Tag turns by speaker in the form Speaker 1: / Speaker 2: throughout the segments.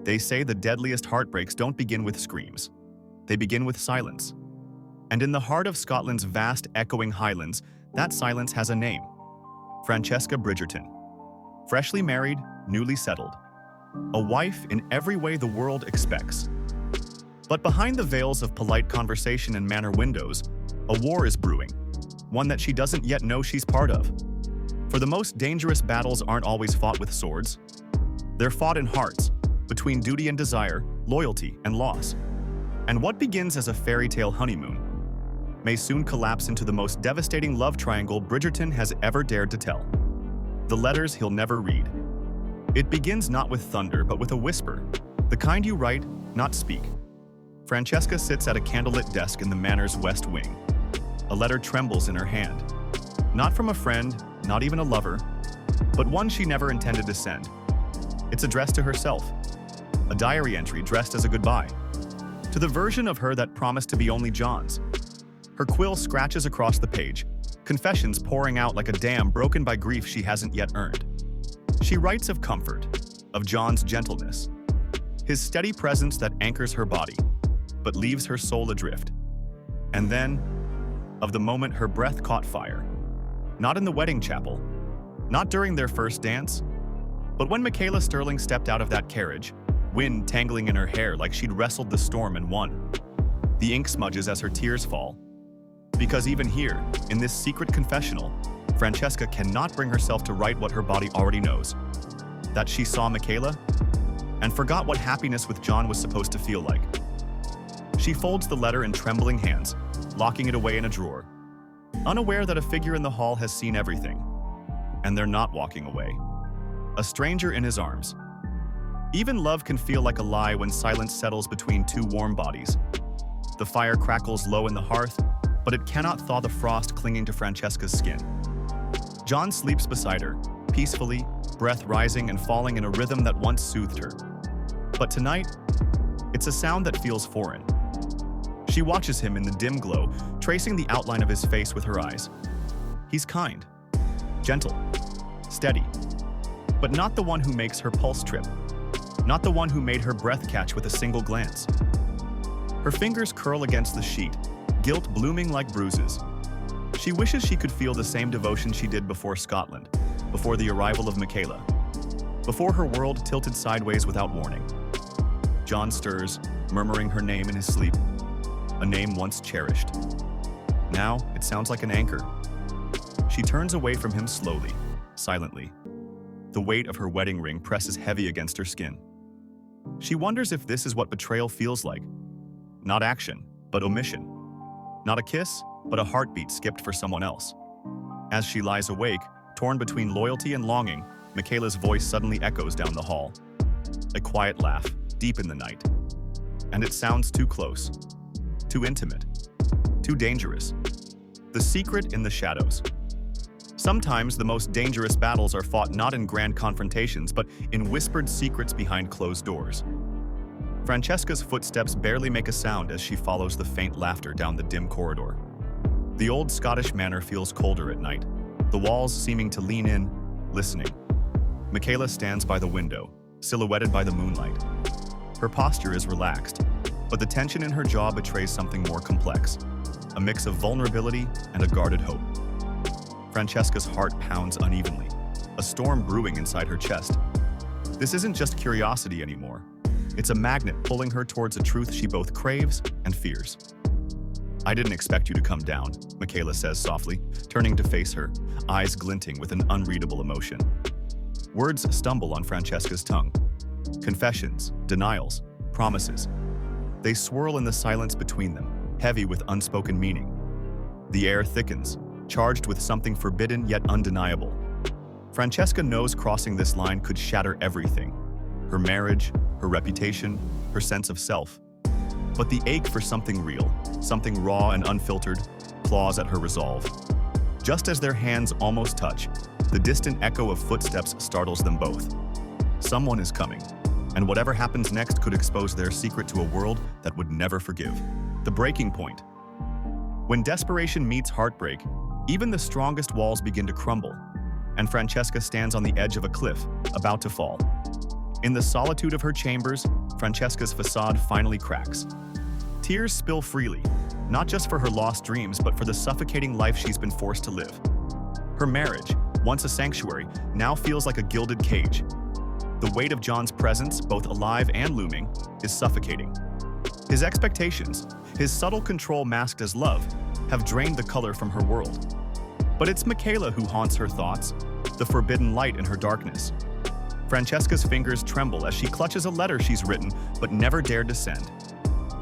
Speaker 1: They say the deadliest heartbreaks don't begin with screams. They begin with silence. And in the heart of Scotland's vast, echoing highlands, that silence has a name. Francesca Bridgerton. Freshly married, newly settled. A wife in every way the world expects. But behind the veils of polite conversation and manor windows, a war is brewing, one that she doesn't yet know she's part of. For the most dangerous battles aren't always fought with swords. They're fought in hearts, between duty and desire, loyalty and loss. And what begins as a fairy tale honeymoon may soon collapse into the most devastating love triangle Bridgerton has ever dared to tell. The letters he'll never read. It begins not with thunder, but with a whisper, the kind you write, not speak. Francesca sits at a candlelit desk in the manor's west wing. A letter trembles in her hand. Not from a friend, not even a lover, but one she never intended to send. It's addressed to herself, a diary entry dressed as a goodbye, to the version of her that promised to be only John's. Her quill scratches across the page, confessions pouring out like a dam broken by grief she hasn't yet earned. She writes of comfort, of John's gentleness, his steady presence that anchors her body, but leaves her soul adrift. And then, of the moment her breath caught fire. Not in the wedding chapel, not during their first dance, but when Michaela Stirling stepped out of that carriage, wind tangling in her hair like she'd wrestled the storm and won. The ink smudges as her tears fall. Because even here, in this secret confessional, Francesca cannot bring herself to write what her body already knows. That she saw Michaela and forgot what happiness with John was supposed to feel like. She folds the letter in trembling hands, locking it away in a drawer, unaware that a figure in the hall has seen everything. And they're not walking away. A stranger in his arms. Even love can feel like a lie when silence settles between two warm bodies. The fire crackles low in the hearth, but it cannot thaw the frost clinging to Francesca's skin. John sleeps beside her, peacefully, breath rising and falling in a rhythm that once soothed her. But tonight, it's a sound that feels foreign. She watches him in the dim glow, tracing the outline of his face with her eyes. He's kind, gentle, steady, but not the one who makes her pulse trip, not the one who made her breath catch with a single glance. Her fingers curl against the sheet, guilt blooming like bruises. She wishes she could feel the same devotion she did before Scotland, before the arrival of Michaela, before her world tilted sideways without warning. John stirs, murmuring her name in his sleep, a name once cherished. Now, it sounds like an anchor. She turns away from him slowly, silently. The weight of her wedding ring presses heavy against her skin. She wonders if this is what betrayal feels like. Not action, but omission. Not a kiss, but a heartbeat skipped for someone else. As she lies awake, torn between loyalty and longing, Michaela's voice suddenly echoes down the hall. A quiet laugh, deep in the night. And it sounds too close, too intimate, too dangerous. The secret in the shadows. Sometimes the most dangerous battles are fought not in grand confrontations, but in whispered secrets behind closed doors. Francesca's footsteps barely make a sound as she follows the faint laughter down the dim corridor. The old Scottish manor feels colder at night, the walls seeming to lean in, listening. Michaela stands by the window, silhouetted by the moonlight. Her posture is relaxed, but the tension in her jaw betrays something more complex, a mix of vulnerability and a guarded hope. Francesca's heart pounds unevenly, a storm brewing inside her chest. This isn't just curiosity anymore. It's a magnet pulling her towards a truth she both craves and fears. "I didn't expect you to come down," Michaela says softly, turning to face her, eyes glinting with an unreadable emotion. Words stumble on Francesca's tongue. Confessions, denials, promises. They swirl in the silence between them, heavy with unspoken meaning. The air thickens, charged with something forbidden yet undeniable. Francesca knows crossing this line could shatter everything. Her marriage, her reputation, her sense of self. But the ache for something real, something raw and unfiltered, claws at her resolve. Just as their hands almost touch, the distant echo of footsteps startles them both. Someone is coming, and whatever happens next could expose their secret to a world that would never forgive. The breaking point. When desperation meets heartbreak, even the strongest walls begin to crumble, and Francesca stands on the edge of a cliff, about to fall. In the solitude of her chambers, Francesca's facade finally cracks. Tears spill freely, not just for her lost dreams, but for the suffocating life she's been forced to live. Her marriage, once a sanctuary, now feels like a gilded cage. The weight of John's presence, both alive and looming, is suffocating. His expectations, his subtle control masked as love, have drained the color from her world. But it's Michaela who haunts her thoughts, the forbidden light in her darkness. Francesca's fingers tremble as she clutches a letter she's written but never dared to send.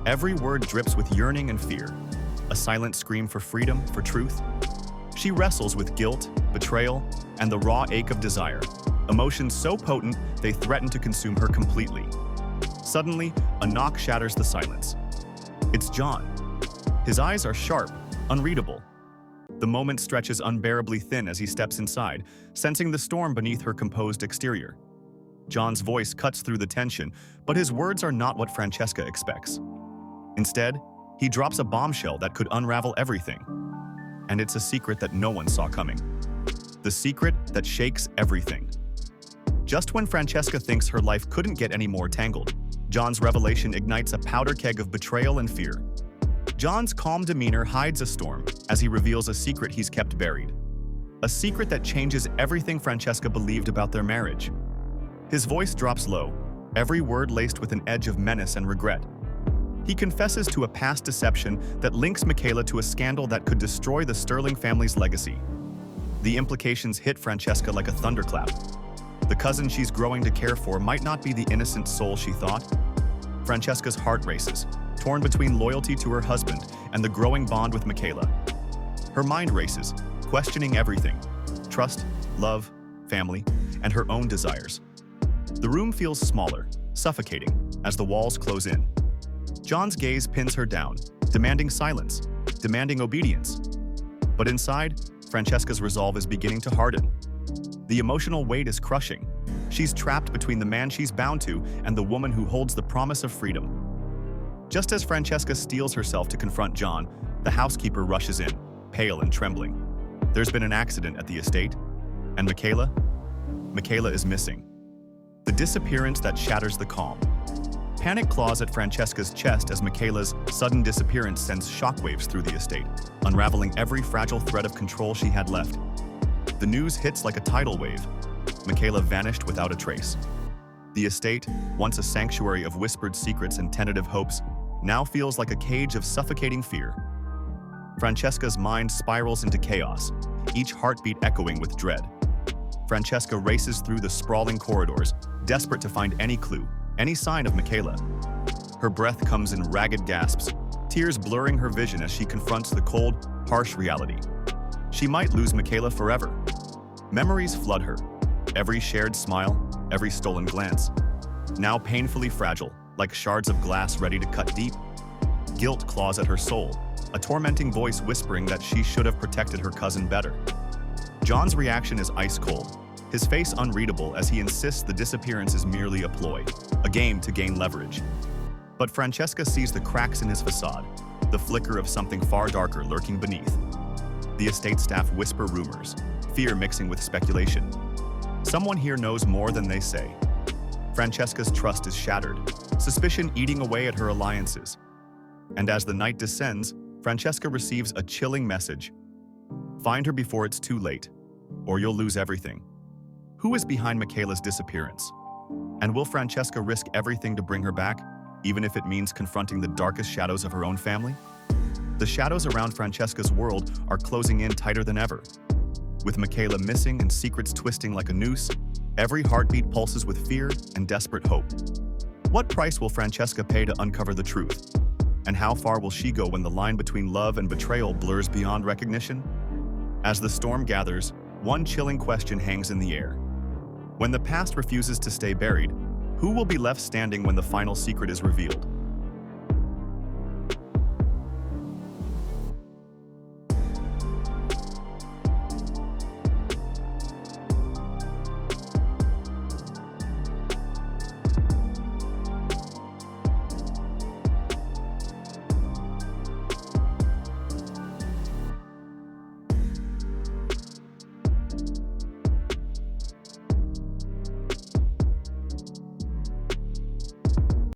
Speaker 1: Every word drips with yearning and fear, a silent scream for freedom, for truth. She wrestles with guilt, betrayal, and the raw ache of desire, emotions so potent they threaten to consume her completely. Suddenly, a knock shatters the silence. It's John. His eyes are sharp, unreadable. The moment stretches unbearably thin as he steps inside, sensing the storm beneath her composed exterior. John's voice cuts through the tension, but his words are not what Francesca expects. Instead, he drops a bombshell that could unravel everything. And it's a secret that no one saw coming. The secret that shakes everything. Just when Francesca thinks her life couldn't get any more tangled, John's revelation ignites a powder keg of betrayal and fear. John's calm demeanor hides a storm as he reveals a secret he's kept buried. A secret that changes everything Francesca believed about their marriage. His voice drops low, every word laced with an edge of menace and regret. He confesses to a past deception that links Michaela to a scandal that could destroy the Stirling family's legacy. The implications hit Francesca like a thunderclap. The cousin she's growing to care for might not be the innocent soul she thought. Francesca's heart races, torn between loyalty to her husband and the growing bond with Michaela. Her mind races, questioning everything: trust, love, family, and her own desires. The room feels smaller, suffocating, as the walls close in. John's gaze pins her down, demanding silence, demanding obedience. But inside, Francesca's resolve is beginning to harden. The emotional weight is crushing. She's trapped between the man she's bound to and the woman who holds the promise of freedom. Just as Francesca steels herself to confront John, the housekeeper rushes in, pale and trembling. There's been an accident at the estate. And Michaela? Michaela is missing. The disappearance that shatters the calm. Panic claws at Francesca's chest as Michaela's sudden disappearance sends shockwaves through the estate, unraveling every fragile thread of control she had left. The news hits like a tidal wave. Michaela vanished without a trace. The estate, once a sanctuary of whispered secrets and tentative hopes, now feels like a cage of suffocating fear. Francesca's mind spirals into chaos, each heartbeat echoing with dread. Francesca races through the sprawling corridors, desperate to find any clue, any sign of Michaela. Her breath comes in ragged gasps, tears blurring her vision as she confronts the cold, harsh reality. She might lose Michaela forever. Memories flood her, every shared smile, every stolen glance. Now painfully fragile, like shards of glass ready to cut deep. Guilt claws at her soul, a tormenting voice whispering that she should have protected her cousin better. John's reaction is ice cold, his face unreadable as he insists the disappearance is merely a ploy, a game to gain leverage. But Francesca sees the cracks in his facade, the flicker of something far darker lurking beneath. The estate staff whisper rumors, fear mixing with speculation. Someone here knows more than they say. Francesca's trust is shattered, suspicion eating away at her alliances. And as the night descends, Francesca receives a chilling message. Find her before it's too late, or you'll lose everything. Who is behind Michaela's disappearance? And will Francesca risk everything to bring her back, even if it means confronting the darkest shadows of her own family? The shadows around Francesca's world are closing in tighter than ever. With Michaela missing and secrets twisting like a noose, every heartbeat pulses with fear and desperate hope. What price will Francesca pay to uncover the truth? And how far will she go when the line between love and betrayal blurs beyond recognition? As the storm gathers, one chilling question hangs in the air. When the past refuses to stay buried, who will be left standing when the final secret is revealed?